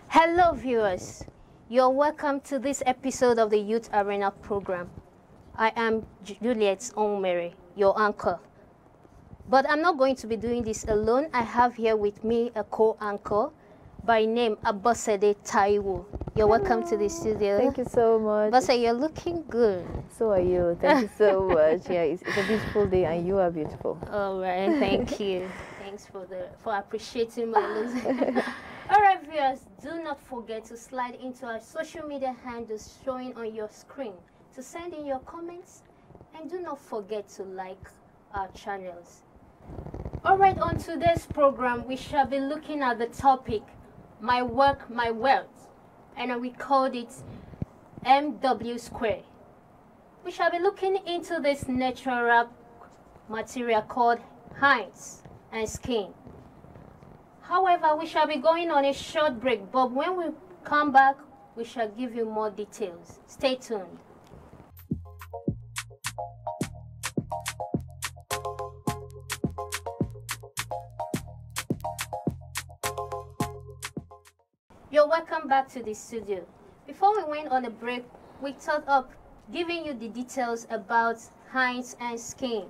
Hello viewers, you're welcome to this episode of the Youth Arena program. I am Juliet Onmere, your anchor. But I'm not going to be doing this alone. I have here with me a co-anchor by name Abosede Taiwo. You're welcome to the studio. Thank you so much. Abosede, you're looking good. So are you. Thank you so much. Yeah, it's a beautiful day and you are beautiful. All right, thank you. Thanks for appreciating my looks. All right, viewers, do not forget to slide into our social media handles showing on your screen to send in your comments, and do not forget to like our channels. All right, on today's program, we shall be looking at the topic, My Work, My Wealth, and we called it MW Square. We shall be looking into this natural material called hinds and skin. However, we shall be going on a short break, but when we come back, we shall give you more details. Stay tuned. You're welcome back to the studio. Before we went on a break, we thought of giving you the details about hinds and skin.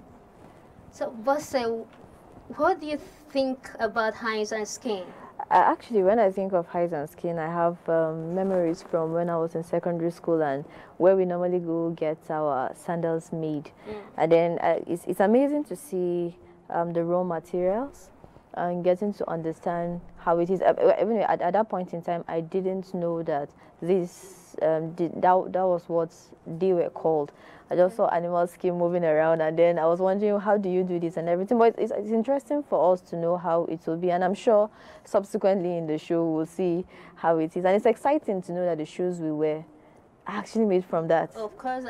So, Bosse, what do you think about hinds and skin? Actually, when I think of hinds and skin, I have memories from when I was in secondary school and where we normally go get our sandals made. And then it's amazing to see the raw materials and getting to understand how it is. Even at that point in time, I didn't know that that was what they were called. I just saw animal skin moving around, and then I was wondering, how do you do this and everything? But it's interesting for us to know how it will be, and I'm sure subsequently in the show we'll see how it is. And it's exciting to know that the shoes we wear are actually made from that. Of course,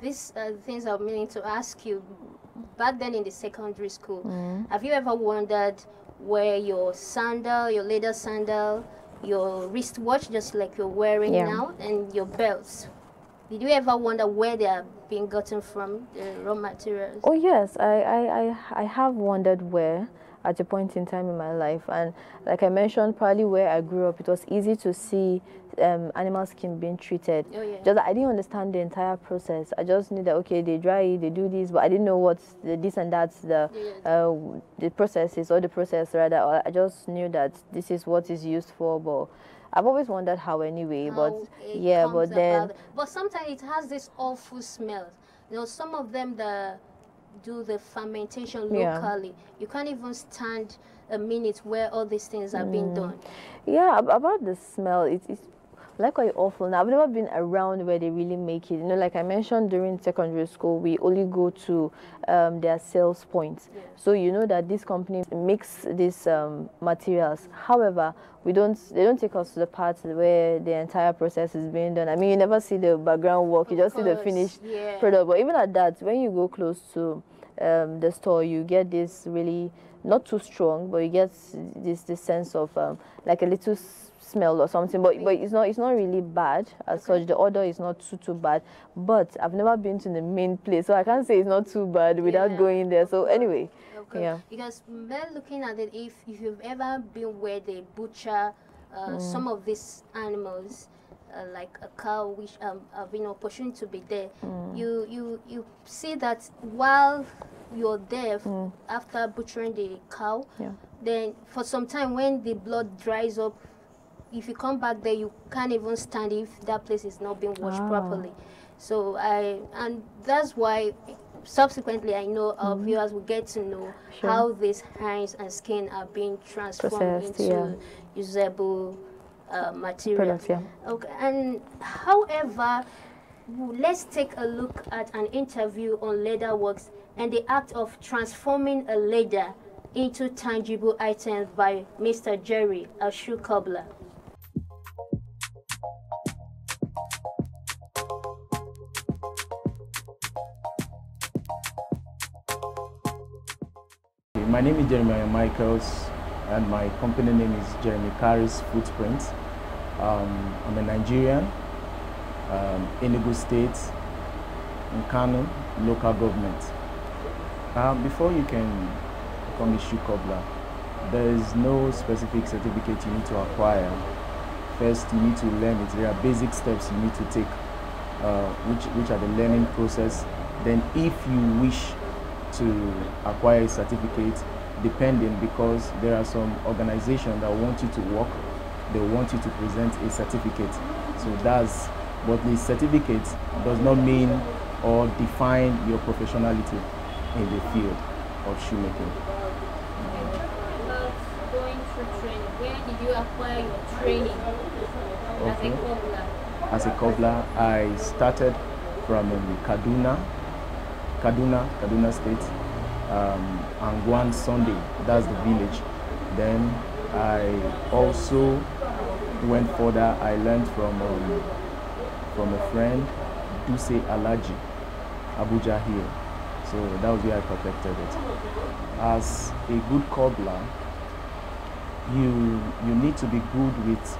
these things I'm meaning to ask you. Back then in the secondary school, have you ever wondered where your sandal, your leather sandal, your wristwatch, just like you're wearing now, and your belts, did you ever wonder where they are being gotten from, the raw materials? Oh yes, I have wondered where at a point in time in my life, and like I mentioned, probably where I grew up, it was easy to see animal skin being treated. Oh, yeah. Just I didn't understand the entire process. I just knew that okay, they dry it, they do this, but I didn't know what this and that's the process is, or the process rather. I just knew that this is what is used for, but I've always wondered how anyway, but yeah, but then... But sometimes it has this awful smell. You know, some of them that do the fermentation locally, you can't even stand a minute where all these things are being done. Yeah, about the smell, it's like quite awful. Now, I've never been around where they really make it. You know, like I mentioned, during secondary school, we only go to their sales points. Yeah. So you know that this company makes these materials. However, they don't take us to the part where the entire process is being done. I mean, you never see the background work. You just see the finished product. But even at that, when you go close to the store, you get this really not too strong, but you get this sense of like a little smell or something, but it's not really bad as such. The odor is not too bad, but I've never been to the main place, so I can't say it's not too bad without going there. So anyway, because when looking at it, if you've ever been where they butcher some of these animals, like a cow, which have been opportunity to be there, you see that while you're there after butchering the cow, then for some time when the blood dries up, if you come back there, you can't even stand if that place is not being washed properly. So and that's why subsequently I know our viewers will get to know how these hinds and skin are being transformed into usable materials. Okay, and however, let's take a look at an interview on leather works and the act of transforming a leather into tangible items by Mr. Jerry, a shoe cobbler. My name is Jeremiah Michaels, and my company name is Jeremy Carey's Footprints. I'm a Nigerian, Enugu State, in Kano, local government. Before you can become a shoe cobbler, there is no specific certificate you need to acquire. First, you need to learn it. There are basic steps you need to take, which are the learning process. Then, if you wish to acquire a certificate, depending, because there are some organizations that want you to work, they want you to present a certificate. So that's, but the certificate does not mean or define your professionality in the field of shoemaking. Going through training, where did you acquire your training as a cobbler? As a cobbler, I started from Kaduna State, Angwan Sunday, that's the village. Then I also went further. I learned from a friend, Duse Alaji, Abuja here. So that was where I perfected it. As a good cobbler, you need to be good with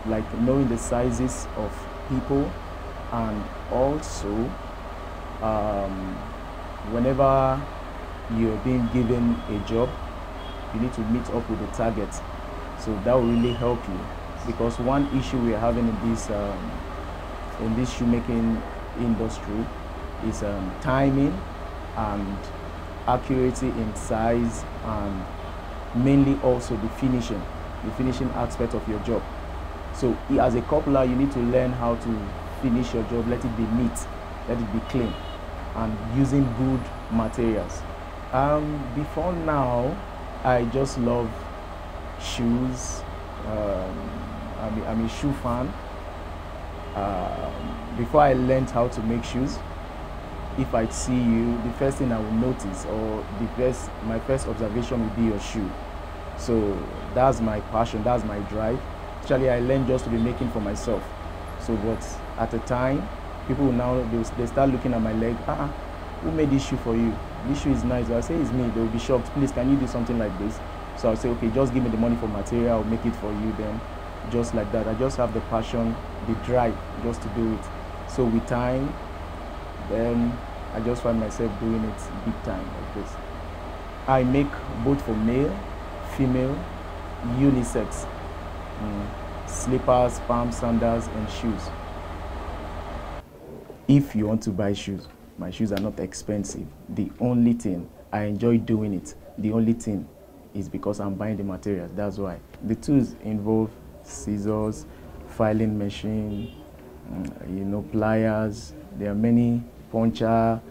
like knowing the sizes of people, and also whenever you're being given a job, you need to meet up with the target. So that will really help you, because one issue we are having in this shoemaking industry is timing and accuracy in size, and mainly also the finishing aspect of your job. So as a cobbler, you need to learn how to finish your job, let it be neat, let it be clean, and using good materials. Before now, I just love shoes. I'm a shoe fan. Before I learned how to make shoes, if I see you, the first thing I will notice, or my first observation will be your shoe. So that's my passion, that's my drive. Actually, I learned just to be making for myself. So, but at the time, people now, they start looking at my leg. Who made this shoe for you? This shoe is nice. I'll say it's me. They'll be shocked. Please, can you do something like this? So I'll say, okay, just give me the money for material. I'll make it for you. Then, just like that. I just have the passion, the drive, just to do it. So with time, then I just find myself doing it big time like this. I make both for male, female, unisex, slippers, palm sandals, and shoes. If you want to buy shoes, my shoes are not expensive. The only thing, I enjoy doing it. The only thing is because I'm buying the materials, that's why. The tools involve scissors, filing machine, pliers. There are many, puncher.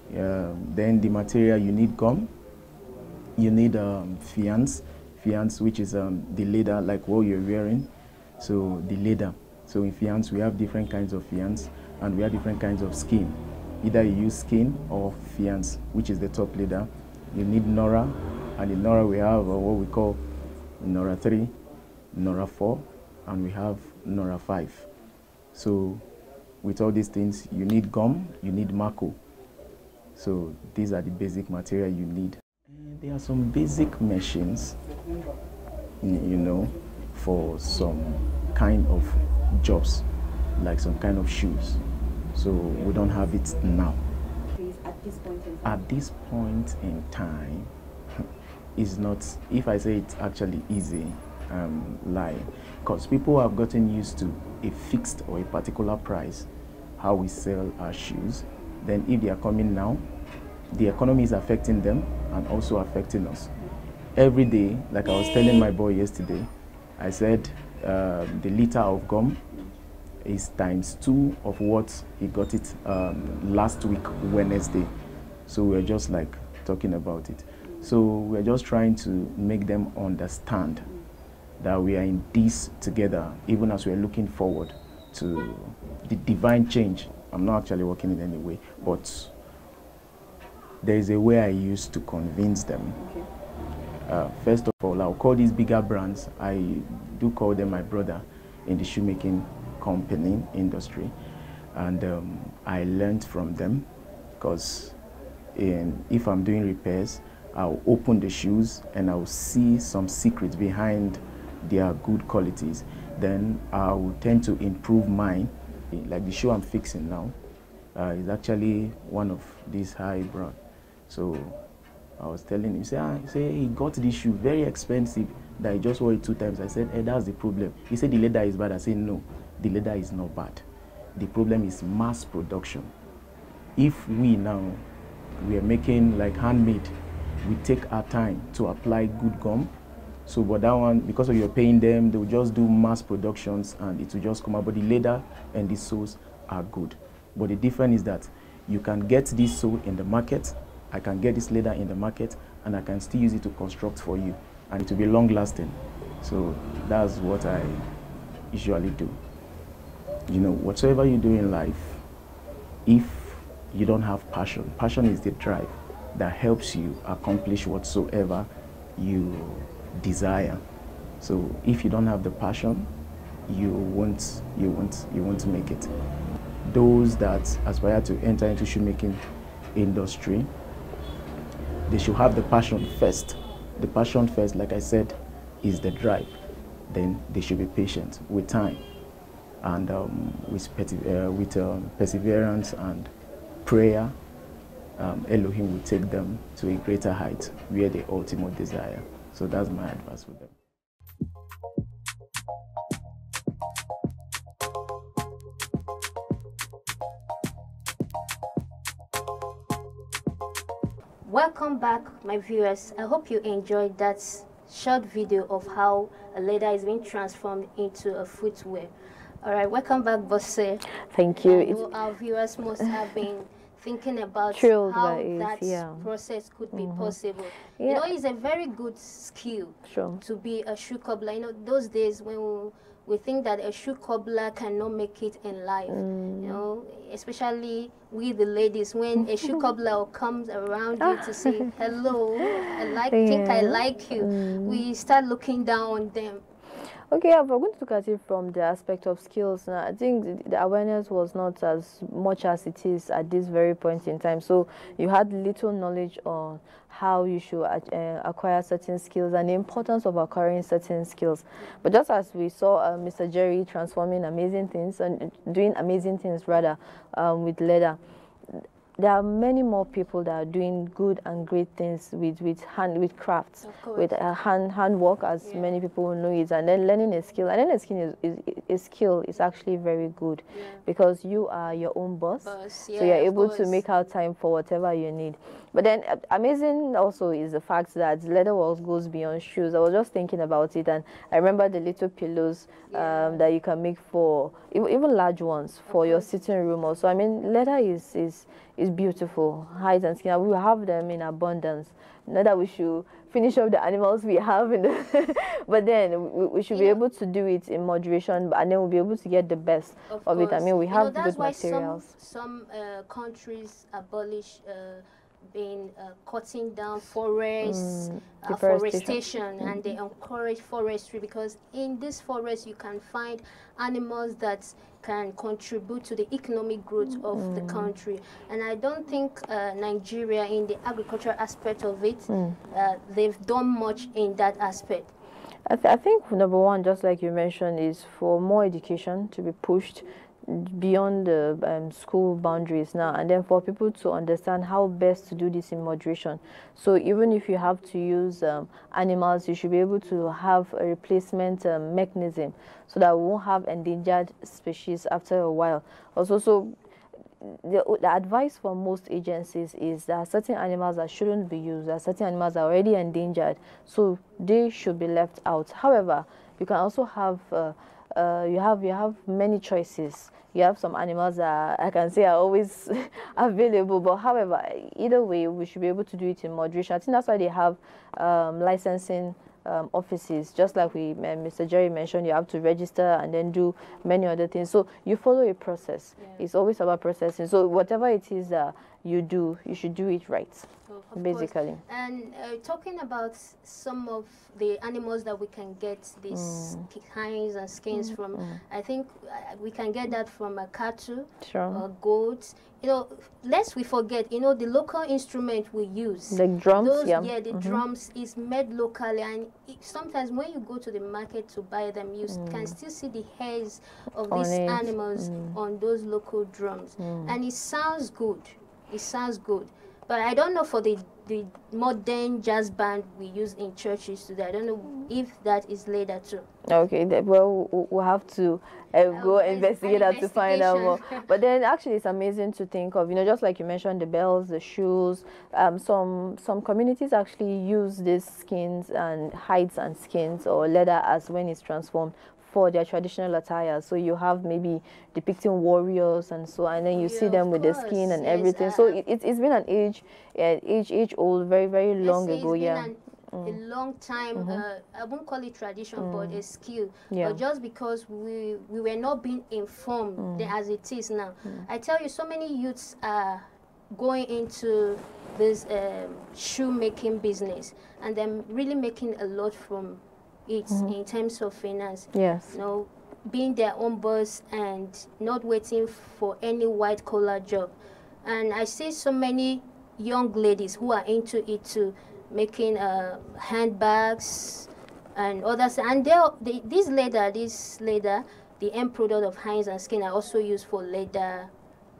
Then the material, you need gum. You need fiance, which is the leather, like what you're wearing. So the leather. So in fiance, we have different kinds of fiance, and we have different kinds of skin. Either you use skin or fiance, which is the top leather. You need Nora, and in Nora we have what we call Nora 3, Nora 4, and we have Nora 5. So with all these things, you need gum, you need Mako. So these are the basic material you need. And there are some basic machines, for some kind of jobs, like some kind of shoes. So we don't have it now. At this point in time, it's not, if I say it's actually easy, lying. Because people have gotten used to a fixed or a particular price, how we sell our shoes. Then if they are coming now, the economy is affecting them and also affecting us. Every day, like I was telling my boy yesterday, I said the liter of gum is ×2 of what he got it last week, Wednesday. So we're just like talking about it. So we're just trying to make them understand that we are in this together, even as we're looking forward to the divine change. I'm not actually working in any way, but there is a way I used to convince them. Okay. First of all, I'll call these bigger brands, I do call them my brother in the shoemaking company industry, and I learned from them, because if I'm doing repairs, I'll open the shoes and I'll see some secrets behind their good qualities, then I will tend to improve mine. Like the shoe I'm fixing now is actually one of these high-brow. So I was telling him, say he got this shoe very expensive that he just wore it 2 times. I said, hey, that's the problem. He said the leather is bad. I said, no, the leather is not bad. The problem is mass production. If we now, we are making like handmade, we take our time to apply good gum. So, but that one, because of you're paying them, they will just do mass productions and it will just come out. But the leather and the soles are good. But the difference is that you can get this sole in the market, I can get this leather in the market, and I can still use it to construct for you. And it will be long lasting. So that's what I usually do. You know, whatsoever you do in life, if you don't have passion, passion is the drive that helps you accomplish whatsoever you desire. So if you don't have the passion, you won't make it. Those that aspire to enter into shoemaking industry, they should have the passion first. The passion first, like I said, is the drive. Then they should be patient with time, and with perseverance and prayer, Elohim will take them to a greater height where they ultimate desire. So that's my advice with them. Welcome back, my viewers. I hope you enjoyed that short video of how a leather is being transformed into a footwear. All right, welcome back, Bosse. Thank you. I know our viewers must have been thinking about how that process could be possible. You know, it's a very good skill to be a shoe cobbler. You know, those days when we think that a shoe cobbler cannot make it in life, you know, especially we the ladies, when a shoe cobbler comes around you to say, hello, think I like you, we start looking down on them. Okay, if we're going to look at it from the aspect of skills, now, I think the awareness was not as much as it is at this very point in time. So you had little knowledge on how you should acquire certain skills and the importance of acquiring certain skills. But just as we saw Mr. Jerry transforming amazing things and doing amazing things rather with leather, there are many more people that are doing good and great things with crafts, with handwork, as many people know it, and then learning a skill. And then a skill is actually very good because you are your own boss, so you're able to make out time for whatever you need. But then amazing also is the fact that leather work goes beyond shoes. I was just thinking about it, and I remember the little pillows that you can make for even large ones for your sitting room also. I mean, leather is beautiful, hide and skin. We have them in abundance. Not that we should finish up the animals we have, but then we should be able to do it in moderation, and then we'll be able to get the best of it. I mean, we have good materials. Some countries abolish cutting down forests, afforestation, and they encourage forestry, because in this forest you can find animals that can contribute to the economic growth of the country. And I don't think Nigeria, in the agricultural aspect of it, they've done much in that aspect. I think number one, just like you mentioned, is for more education to be pushed beyond the school boundaries now, and then for people to understand how best to do this in moderation. So even if you have to use animals, you should be able to have a replacement mechanism so that we won't have endangered species after a while. Also, so the advice for most agencies is that certain animals that shouldn't be used, that certain animals are already endangered, so they should be left out. However, you can also have you have many choices. You have some animals that I can say are always available, but however, either way, we should be able to do it in moderation. I think that's why they have licensing offices, just like Mr. Jerry mentioned. You have to register and then do many other things. So you follow a process. It's always about processing. So whatever it is that you do, you should do it right. Of basically. course. And talking about some of the animals that we can get these hinds and skins from, I think we can get that from a cattle, goats. You know, lest we forget, you know, the local instrument we use. The drums, the drums is made locally, and sometimes when you go to the market to buy them, you can still see the hairs of these animals on those local drums. And it sounds good. It sounds good. But I don't know for the modern jazz band we use in churches today. I don't know if that is later too. Okay, well, we'll have to go investigate that to find out more. But then actually it's amazing to think of, you know, just like you mentioned, the bells, the shoes. Some communities actually use these skins and hides and skins or leather as when it's transformed for their traditional attire. So you have maybe depicting warriors and so, and then you see them with the skin and everything. So it's been an age old, very, very long ago. A long time, I won't call it tradition, but a skill. But just because we were not being informed as it is now. I tell you, so many youths are going into this shoemaking business, and they're really making a lot from it in terms of finance. Yes. You know, being their own boss and not waiting for any white collar job. And I see so many young ladies who are into it too, making handbags and others. And this leather, the end product of hinds and skin, are also used for leather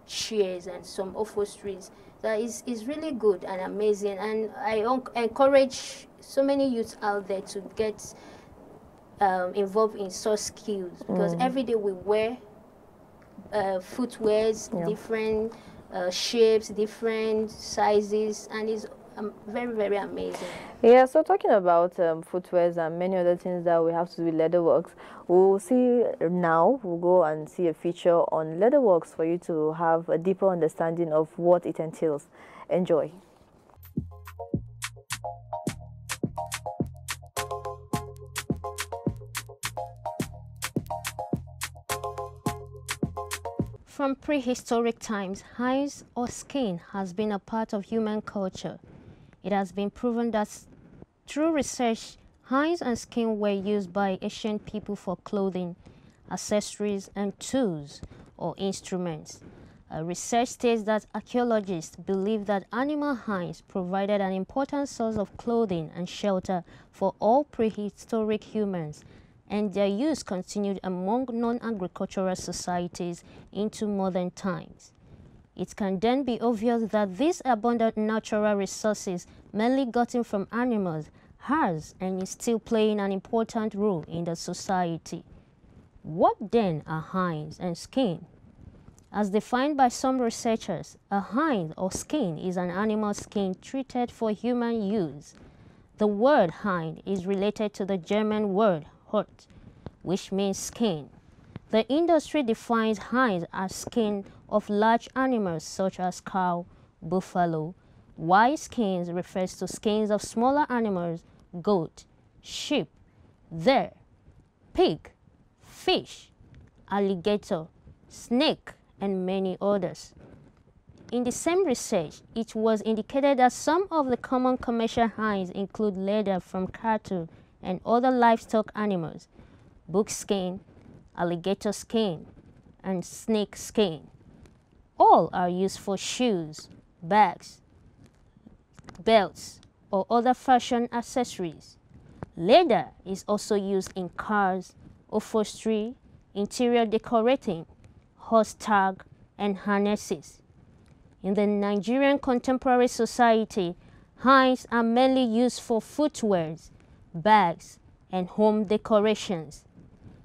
chairs and some upholsteries. That is really good and amazing. And I encourage so many youths out there to get involved in such skills, because every day we wear footwears, different shapes, different sizes, and it's very, very amazing. Yeah, so talking about footwears and many other things that we have to do with leatherworks, we'll see now, we'll go and see a feature on leatherworks for you to have a deeper understanding of what it entails. Enjoy. From prehistoric times, hides or skin has been a part of human culture. It has been proven that through research, hides and skin were used by ancient people for clothing, accessories, and tools or instruments. Research states that archaeologists believe that animal hides provided an important source of clothing and shelter for all prehistoric humans, and their use continued among non-agricultural societies into modern times. It can then be obvious that these abundant natural resources, mainly gotten from animals, has and is still playing an important role in the society. What then are hides and skin? As defined by some researchers, a hide or skin is an animal skin treated for human use. The word hide is related to the German word Haut, which means skin. The industry defines hides as skin of large animals such as cow, buffalo, while skins refers to skins of smaller animals, goat, sheep, deer, pig, fish, alligator, snake, and many others. In the same research, it was indicated that some of the common commercial hides include leather from cattle and other livestock animals, buck skin, alligator skin, and snake skin. All are used for shoes, bags, belts, or other fashion accessories. Leather is also used in cars, upholstery, interior decorating, horse tag, and harnesses. In the Nigerian contemporary society, hides are mainly used for footwears, bags, and home decorations.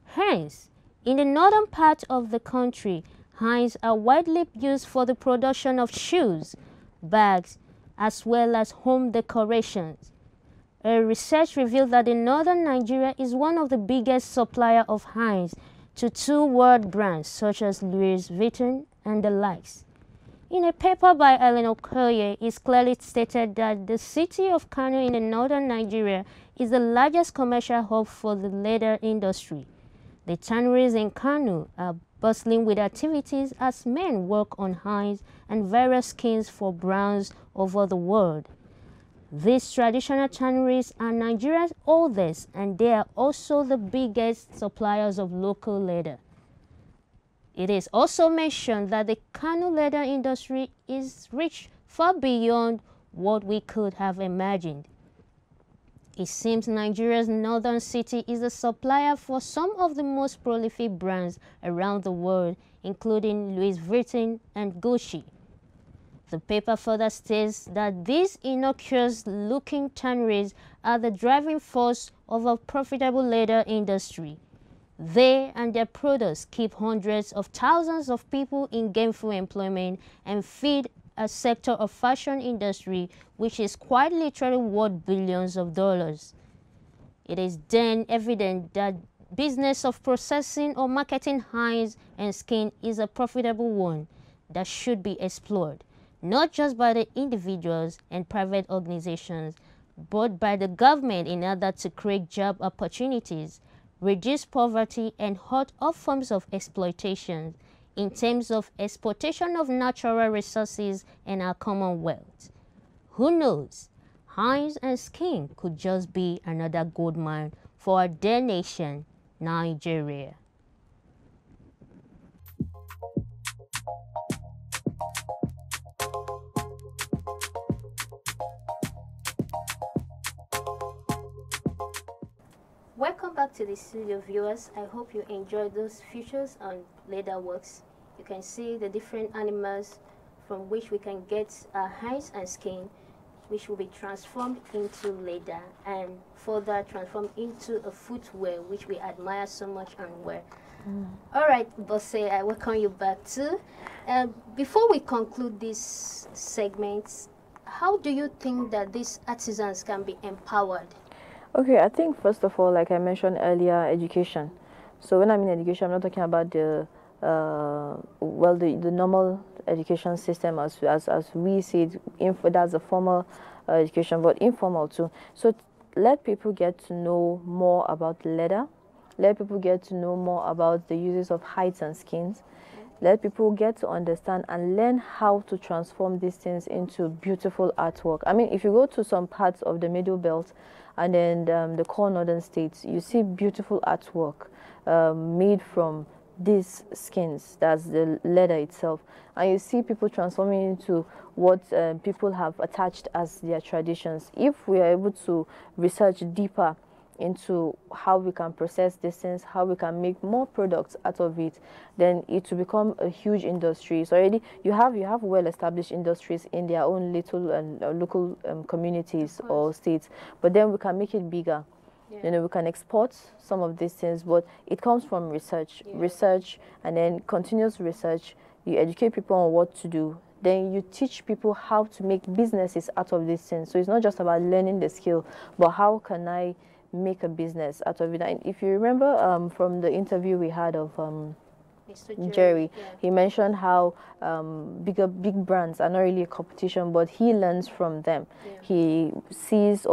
Hence, in the northern part of the country, hides are widely used for the production of shoes, bags, as well as home decorations. Research revealed that in northern Nigeria is one of the biggest supplier of hides to two world brands such as Louis Vuitton and the likes. In a paper by Eleanor Okoye, it's clearly stated that the city of Kano in the northern Nigeria is the largest commercial hub for the leather industry. The tanneries in Kano are bustling with activities as men work on hides and various skins for brands over the world. These traditional tanneries are Nigeria's oldest, and they are also the biggest suppliers of local leather. It is also mentioned that the Kano leather industry is rich far beyond what we could have imagined. It seems Nigeria's northern city is a supplier for some of the most prolific brands around the world, including Louis Vuitton and Gucci. The paper further states that these innocuous-looking tanneries are the driving force of a profitable leather industry. They and their products keep hundreds of thousands of people in gainful employment and feed a sector of fashion industry which is quite literally worth billions of dollars. It is then evident that business of processing or marketing hides and skin is a profitable one that should be explored, not just by the individuals and private organizations, but by the government in order to create job opportunities, reduce poverty, and halt all forms of exploitation in terms of exploitation of natural resources and our commonwealth. Who knows? Hides and skin could just be another gold mine for our dear nation, Nigeria. Welcome back to the studio, viewers. I hope you enjoyed those features on leather works. You can see the different animals from which we can get our hides and skin, which will be transformed into leather and further transformed into a footwear which we admire so much and wear. All right, Bosse, I welcome you back too. Before we conclude this segment, how do you think that these artisans can be empowered? Okay, I think first of all, like I mentioned earlier, education. So when I mean education, I'm not talking about the the normal education system as we see it. That's a formal education, but informal too. So let people get to know more about leather. Let people get to know more about the uses of hides and skins. Let people get to understand and learn how to transform these things into beautiful artwork. I mean, if you go to some parts of the Middle Belt and then the core northern states, you see beautiful artwork made from these skins, that's the leather itself. And you see people transforming into what people have attached as their traditions. If we are able to research deeper into how we can process these things, how we can make more products out of it, then it will become a huge industry. So already you have well-established industries in their own little and local communities or states, but then we can make it bigger. Yeah. You know, we can export some of these things, but it comes from research, research, and then continuous research. You educate people on what to do. Then you teach people how to make businesses out of these things. So it's not just about learning the skill, but how can I make a business out of it. And if you remember from the interview we had of Jerry, he mentioned how big brands are not really a competition, but he learns from them. He sees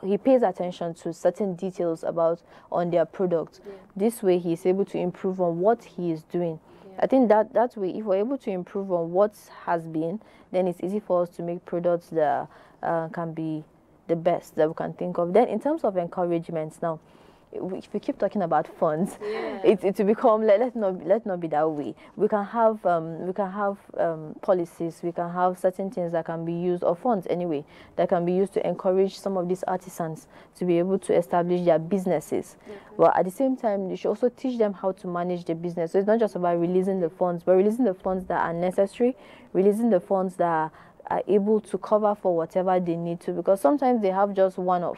he pays attention to certain details on their product. This way he's able to improve on what he is doing. I think that way, if we're able to improve on what has been, then it's easy for us to make products that can be the best that we can think of. Then in terms of encouragements now, if we keep talking about funds, it will become let not be that way. We can have policies, we can have certain things that can be used, or funds anyway, that can be used to encourage some of these artisans to be able to establish their businesses. But at the same time, you should also teach them how to manage the business. So it's not just about releasing the funds, but releasing the funds that are necessary, releasing the funds that are able to cover for whatever they need to, because sometimes they have just one-off,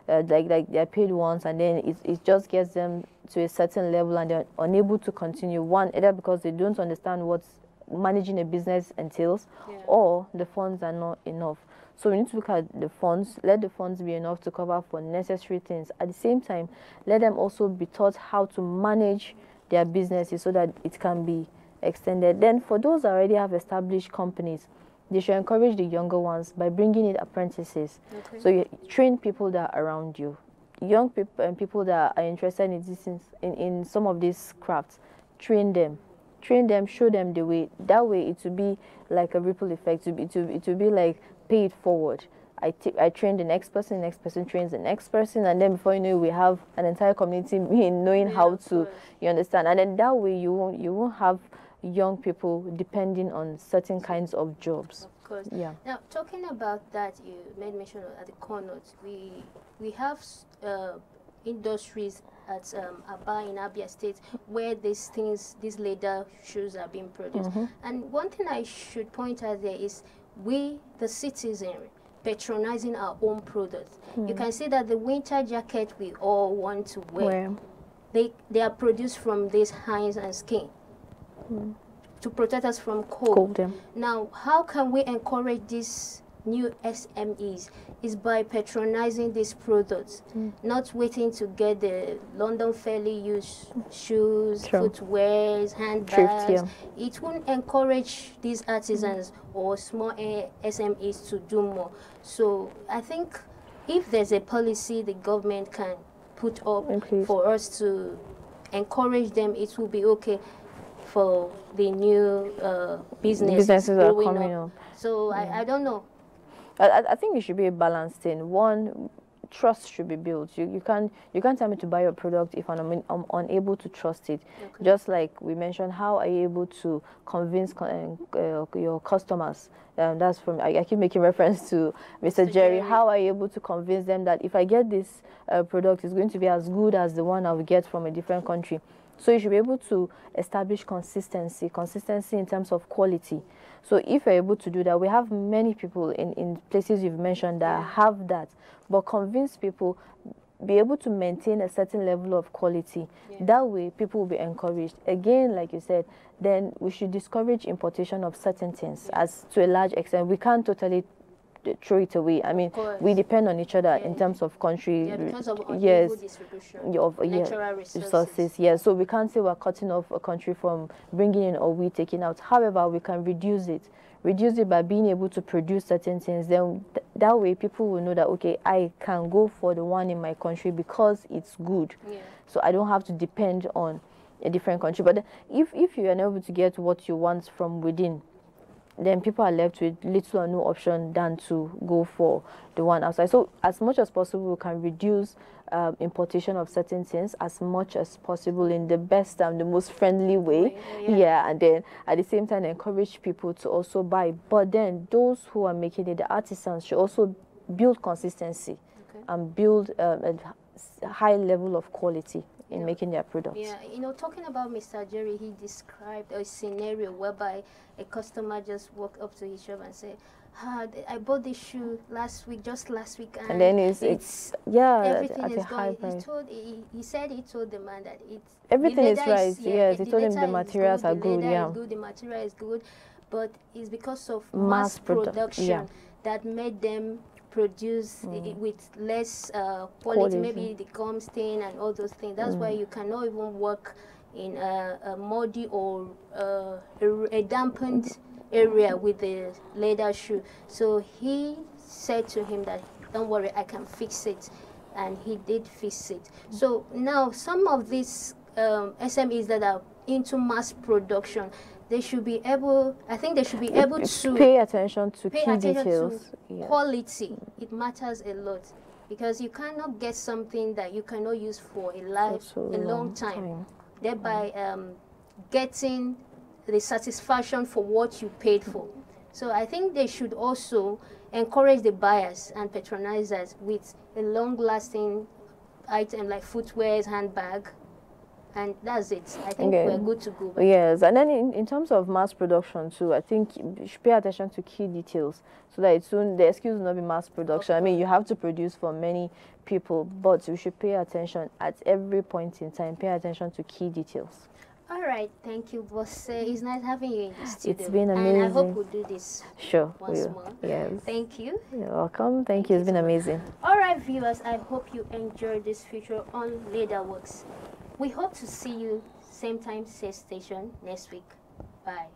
like they're paid once and then it just gets them to a certain level and they're unable to continue. One, either because they don't understand what managing a business entails, or the funds are not enough. So we need to look at the funds, let the funds be enough to cover for necessary things. At the same time, let them also be taught how to manage their businesses so that it can be extended. Then for those that already have established companies, they should encourage the younger ones by bringing in apprentices. So you train people that are around you, young people and people that are interested in some of these crafts. Train them, show them the way. That way it will be like a ripple effect. It will be like pay it forward. I train the next person trains the next person, and then before you know it, we have an entire community knowing how to, you understand, and then that way you won't have young people depending on certain kinds of jobs. Of course. Yeah. Now, talking about that, you made mention at the corners, we have industries at Aba in Abia State where these leather shoes are being produced. And one thing I should point out there is we, the citizenry, patronizing our own products. You can see that the winter jacket we all want to wear, they are produced from this hinds and skin to protect us from cold. Now, how can we encourage these new SMEs? Is by patronizing these products, not waiting to get the London fairly used shoes, footwears, handbags. It won't encourage these artisans or small SMEs to do more. So I think if there's a policy the government can put up for us to encourage them, it will be okay for the new businesses that are coming up. So I don't know. I think it should be a balanced thing. One, trust should be built. You can't tell me to buy your product if I'm unable to trust it. Just like we mentioned, how are you able to convince your customers? That's from I keep making reference to Mr. Jerry. How are you able to convince them that if I get this product, it's going to be as good as the one I will get from a different country? So you should be able to establish consistency in terms of quality. So if you're able to do that, we have many people in places you've mentioned that have that, but convince people, be able to maintain a certain level of quality. That way people will be encouraged. Again, like you said, then we should discourage importation of certain things as to a large extent. We can't totally throw it away. I mean, we depend on each other in terms of country, because of distribution of natural resources. Yes, so we can't say we're cutting off a country from bringing in or we taking out. However, we can reduce it by being able to produce certain things. Then that way people will know that, okay, I can go for the one in my country because it's good. So I don't have to depend on a different country. But if you are unable to get what you want from within, then people are left with little or no option than to go for the one outside. So as much as possible, we can reduce importation of certain things as much as possible in the best and the most friendly way. And then at the same time encourage people to also buy. But then those who are making it, the artisans, should also build consistency and build a high level of quality in making their products. You know, talking about Mr. Jerry, he described a scenario whereby a customer just walked up to his shop and said, I bought this shoe just last week, and then it's everything is gone. He said he told the man that everything is right. He told him the materials are good. The material is good, but it's because of mass production that made them produce with less quality, maybe the gum stain and all those things. That's why you cannot even work in a muddy or a dampened area with the leather shoe. So he said to him that, don't worry, I can fix it. And he did fix it. So now some of these SMEs that are into mass production, they should be able, I think they should be able to pay attention to key details. Quality. It matters a lot, because you cannot get something that you cannot use for a long time. Thereby getting the satisfaction for what you paid for. So I think they should also encourage the buyers and patronizers with a long-lasting item like footwear, handbag, and that's it. I think we're good to go. Yes, and then in terms of mass production too, I think you should pay attention to key details so that the excuse will not be mass production. I mean, you have to produce for many people, but you should pay attention at every point in time. Pay attention to key details. All right, thank you, boss. It's nice having you in the studio. It's been amazing. And I hope we'll do this once more. Yes. Thank you. You're welcome. Thank you. It's been amazing. All right, viewers, I hope you enjoyed this feature on Leatherworks. We hope to see you same time, same station next week. Bye.